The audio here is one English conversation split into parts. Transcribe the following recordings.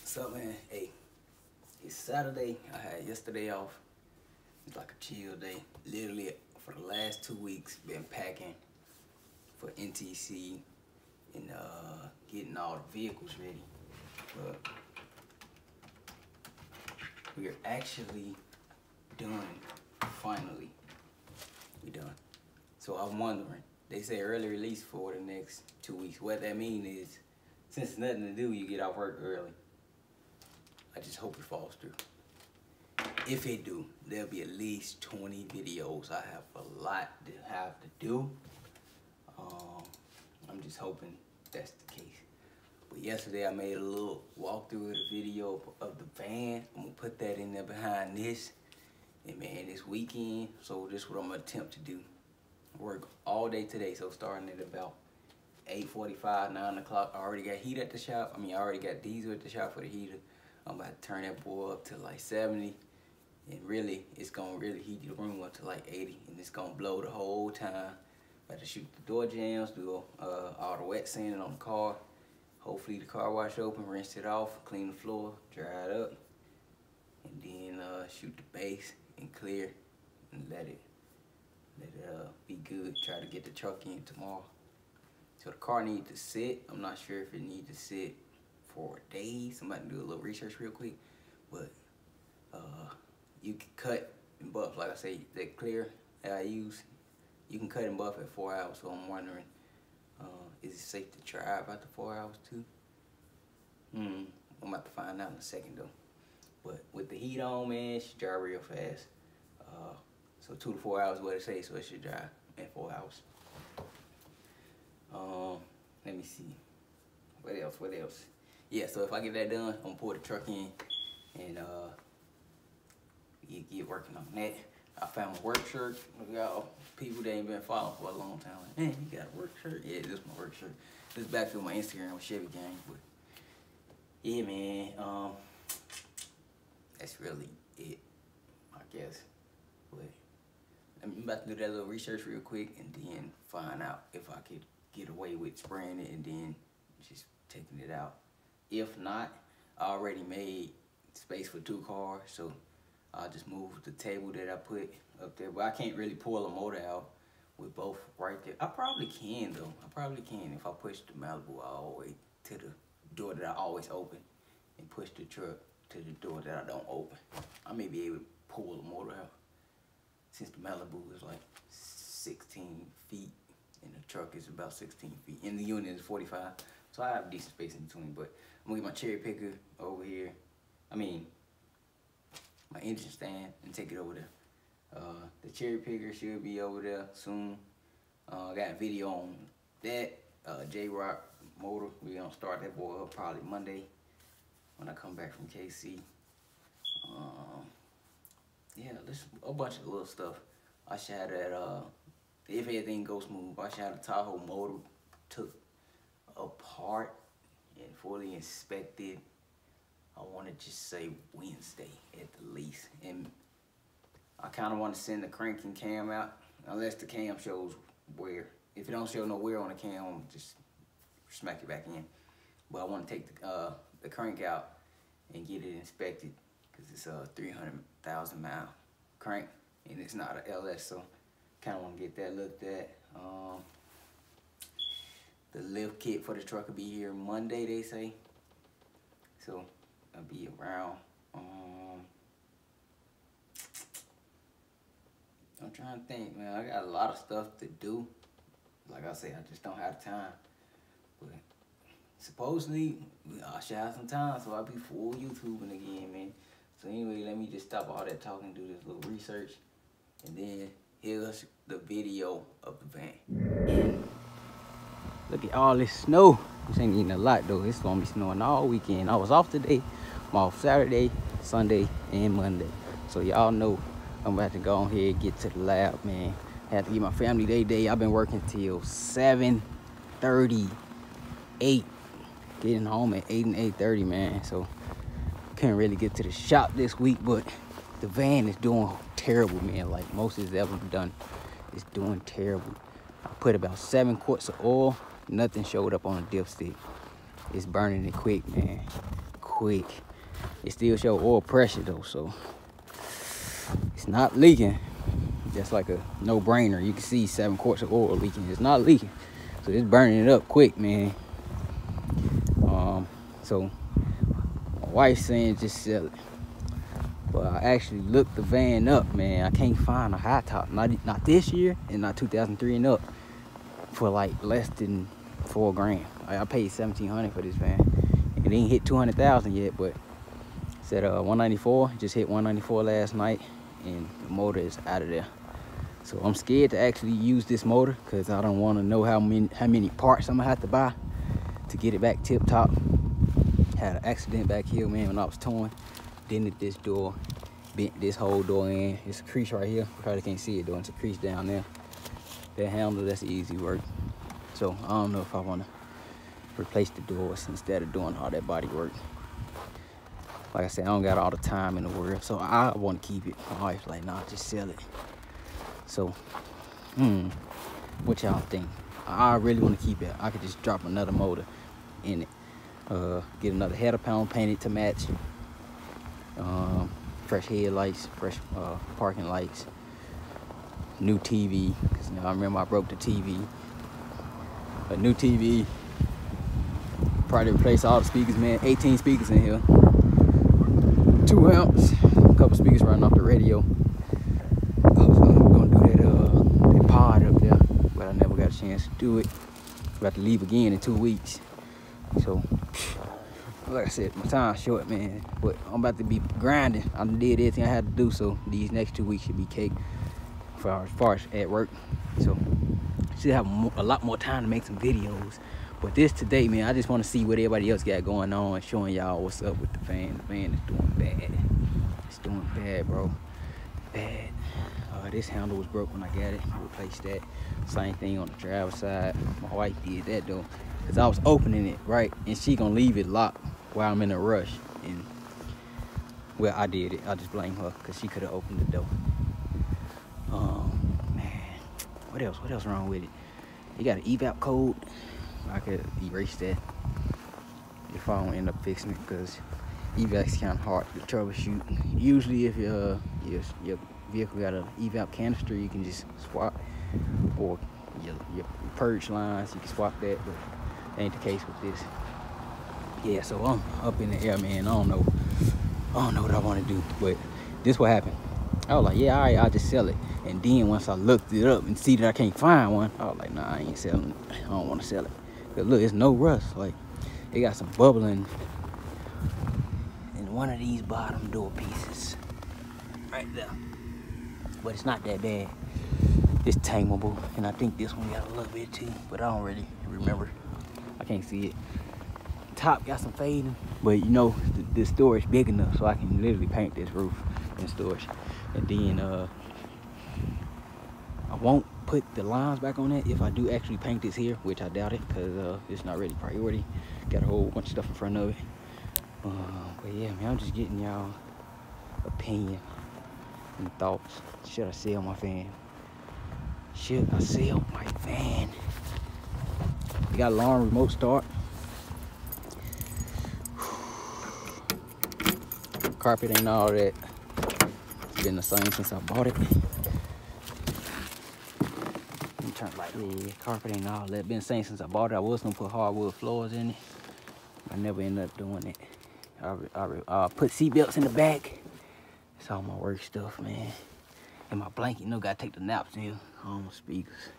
So man, hey, it's Saturday. I had yesterday off. It's like a chill day. Literally for the last 2 weeks, been packing for NTC and getting all the vehicles ready. But we're actually done. Finally, we done. So I'm wondering. They say early release for the next 2 weeks. What that means is, since there's nothing to do, you get off work early. I just hope it falls through. If it do, there'll be at least 20 videos. I have a lot to have to do. I'm just hoping that's the case. But yesterday I made a little walkthrough of the video of the van. I'm gonna put that in there behind this. And man, this weekend, so this is what I'm gonna attempt to do. Work all day today, so starting at about 8:45, 9 o'clock. I already got heat at the shop. I already got diesel at the shop for the heater. I'm about to turn that boy up to like 70. And really, it's gonna really heat the room up to like 80. And it's gonna blow the whole time. About to shoot the door jams, do all the wet sanding on the car. Hopefully the car wash open, rinse it off, clean the floor, dry it up. And then shoot the base and clear and let it be good. Try to get the truck in tomorrow. So the car needs to sit. I'm not sure if it needs to sit for days. I'm about to do a little research real quick. But you can cut and buff, like I say, that clear that I use. You can cut and buff at 4 hours. So I'm wondering, is it safe to drive after 4 hours too? I'm about to find out in a second though. But with the heat on, man, it should drive real fast. So 2 to 4 hours is what it says, so it should drive in 4 hours. Let me see. What else? Yeah, so if I get that done, I'm gonna pull the truck in and get working on that. I found my work shirt. Y'all, people that ain't been following for a long time, like, man, you got a work shirt? Yeah, this is my work shirt. This is back to my Instagram with Chevy gang. But yeah, man, that's really it, I guess. But I'm about to do that little research real quick and then find out if I could get away with spraying it and then just taking it out. If not, I already made space for 2 cars, so I'll just move the table that I put up there. But I can't really pull a motor out with both right there. I probably can though. I probably can if I push the Malibu all the way to the door that I always open and push the truck to the door that I don't open. I may be able to pull the motor out since the Malibu is like 16 feet and the truck is about 16 feet and the unit is 45. So I have decent space in between, but I'm gonna get my cherry picker over here. My engine stand and take it over there. The cherry picker should be over there soon. I got a video on that. J-Rock motor. We're gonna start that boy up probably Monday when I come back from KC. Yeah, there's a bunch of little stuff. I should have that, if everything goes smooth, I should have the Tahoe motor took apart and fully inspected. I want to just say Wednesday at the least. And I kind of want to send the crank and cam out, unless the cam shows wear. If it don't show no wear on the cam, just smack it back in. But I want to take the crank out and get it inspected, because it's a 300,000 mile crank and it's not a LS, so kind of want to get that looked at. The lift kit for the truck will be here Monday, they say, so I'll be around. I'm trying to think, man. I got a lot of stuff to do. Like I say, I just don't have time. But supposedly, I should have some time, so I'll be full YouTubing again, man. So anyway, let me just stop all that talking, do this little research, and then here's the video of the van. Look at all this snow. This ain't even a lot though. It's gonna be snowing all weekend. I was off today. I'm off Saturday, Sunday, and Monday. So y'all know I'm about to go on here and get to the lab, man. I had to get my family day. I've been working till 7:30, getting home at 8 and 8:30, man. So couldn't really get to the shop this week, but the van is doing terrible, man. Like most it's ever done. It's doing terrible. I put about 7 quarts of oil. Nothing showed up on the dipstick. It's burning it quick, man. quick. It still show oil pressure though, so it's not leaking. That's like a no-brainer. You can see 7 quarts of oil leaking. It's not leaking, so it's burning it up quick, man. So my wife's saying just sell it, but I actually looked the van up, man. I can't find a Hightop, not this year, and not 2003 and up, for like less than $4 grand. I paid $1,700 for this van. It ain't hit 200,000 yet, but it's at 194. Just hit 194 last night, and the motor is out of there. So I'm scared to actually use this motor because I don't want to know how many parts I'm gonna have to buy to get it back tip top. Had an accident back here, man, when I was towing. Dented this door, bent this whole door in. It's a crease right here. You probably can't see it though. It's a crease down there. That handle, that's easy work. So I don't know if I want to replace the doors instead of doing all that body work. Like I said, I don't got all the time in the world, so I want to keep it. My wife's like, nah, just sell it. So, what y'all think? I really want to keep it. I could just drop another motor in it. Get another header pound painted to match. Fresh headlights, fresh parking lights, new TV. Cause I remember I broke the TV. A new TV. Probably replace all the speakers, man. 18 speakers in here. 2 amps. A couple speakers running off the radio. I was gonna do that pod up there, but I never got a chance to do it. About to leave again in 2 weeks. So, like I said, my time's short, man. But I'm about to be grinding. I did everything I had to do, so these next 2 weeks should be cake as far as at work. So, should have a lot more time to make some videos. But this today, man, I just want to see what everybody else got going on, showing y'all what's up with the van. The van is doing bad. It's doing bad, bro. Bad. This handle was broke when I got it. I replaced that. Same thing on the driver's side. My wife did that though, because I was opening it, right? And she gonna leave it locked while I'm in a rush. And well, I did it. I just blame her because she could have opened the door. Man, what else? What else wrong with it? You got an evap code. I could erase that if I don't end up fixing it, because evap's kind of hard to troubleshoot. Usually, if your vehicle got an evap canister, you can just swap, or your purge lines, you can swap that, but that ain't the case with this. Yeah, so I'm up in the air, man. I don't know what I want to do, but this what happened. I was like, yeah, all right, I'll just sell it. And then once I looked it up and see that I can't find one, I was like, nah, I ain't selling it. I don't want to sell it. Cause look, it's no rust. Like, it got some bubbling in one of these bottom door pieces right there. But it's not that bad. It's tameable, and I think this one got a little bit too, but I don't really remember. I can't see it. Top got some fading, but you know, the storage big enough so I can literally paint this roof in storage. And then I won't put the lines back on it if I do actually paint this here, which I doubt it, because it's not really priority. Got a whole bunch of stuff in front of it. But yeah, man, I'm just getting y'all opinion and thoughts. Should I sell my van? Should I sell my van? We got alarm remote start. Carpet ain't all that. It's been the same since I bought it. Turn like, yeah, carpet ain't all that. Been the same since I bought it. I was gonna put hardwood floors in it. I never ended up doing it. I put seat belts in the back. It's all my work stuff, man. And my blanket, you know, gotta take the naps in. All my speakers.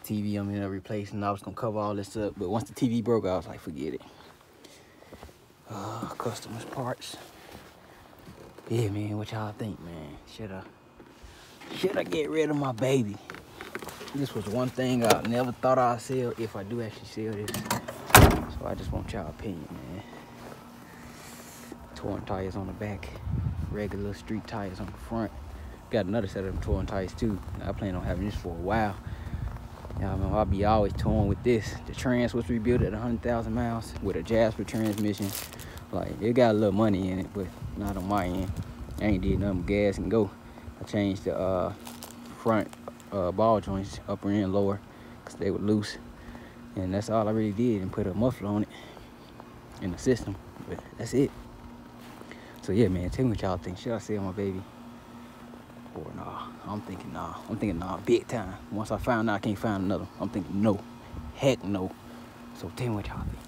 TV I'm gonna replace, and I was gonna cover all this up, but once the TV broke, I was like, forget it. Customers parts. Yeah, man, what y'all think, man? Should I get rid of my baby? This was one thing I never thought I'd sell if I do actually sell this. So I just want y'all opinion, man. Torn tires on the back, regular street tires on the front. Got another set of them torn tires too. I plan on having this for a while. Y'all know I'll be always torn with this. The trans was rebuilt at 100,000 miles with a Jasper transmission. Like, it got a little money in it, but not on my end. I ain't did nothing but gas and go. I changed the front ball joints, upper and lower, because they were loose. And that's all I really did, and put a muffler on it. in the system. But that's it. So yeah, man, tell me what y'all think. Should I sell my baby? Or nah? I'm thinking nah. I'm thinking nah, big time. Once I found out I can't find another, I'm thinking no. Heck no. So tell me what y'all think.